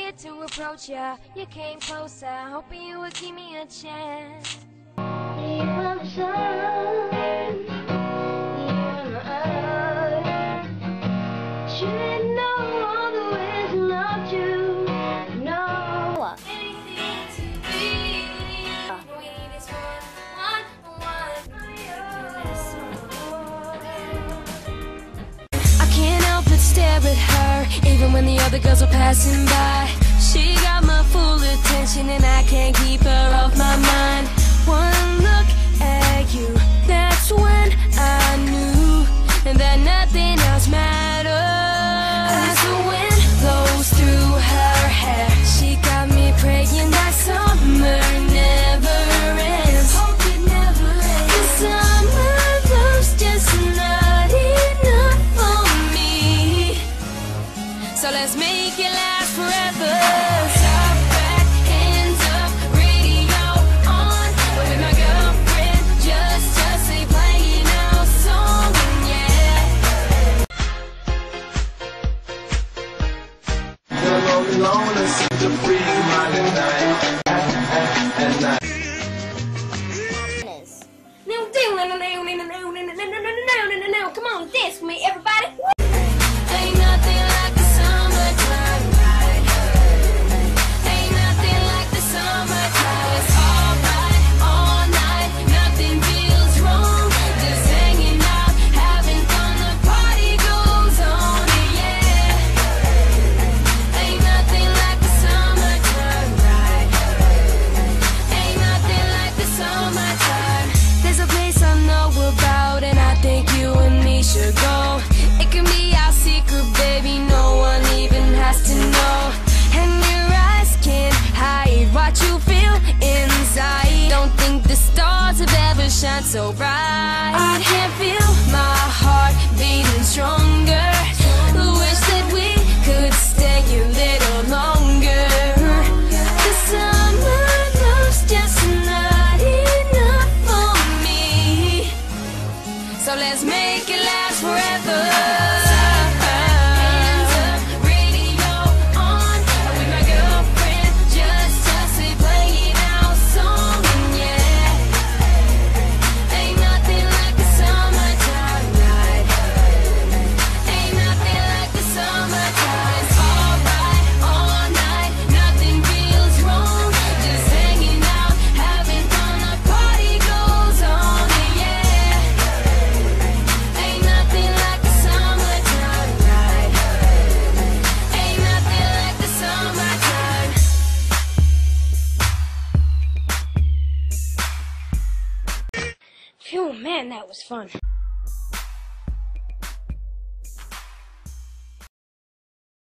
scared to approach ya. You came closer, hoping you would give me a chance. You were the sun, you were my earth. Shouldn't know all the ways I loved you. No. Anything to be with you. We just want one. I can't help but stare at her, even when the other girls are passing by. She got my full attention and I can't keep her off my mind. One look at you, that's when I knew that nothing else mattered. As the wind blows through her hair, she got me praying that summer never ends. Hope it never ends. 'Cause summer love's just not enough for me. So let's make it last forever. Top back, hands up, radio on. With my girlfriend, just say playing our song, and yeah. You're lonely, lonely, seems to free your mind at night. Come on, dance with me, everybody. Ain't nothing like the summertime night. Ain't nothing like the summertime. It's all right, all night. Nothing feels wrong. Just hanging out, having fun. The party goes on, yeah. Ain't nothing like the summertime night. Ain't nothing like the summertime. There's a place I know about, and I think you and me should go. It can be our secret, baby, no one even has to know. And your eyes can't hide what you feel inside. Don't think the stars have ever shined so bright. I can feel my heart beating stronger. Wish that we could stay a little longer. The summer love's just not enough for me. So let's make it last forever. Hands up, radio on. With my girlfriend, just say playing our song, and yeah. Ain't nothing like the summertime night. Ain't nothing like the summertime. It's all right, all night. Nothing feels wrong. Just hanging out, having fun. The party goes on, and yeah. Ain't nothing like the summertime night. Ain't nothing like the summertime. Phew, man, that was fun.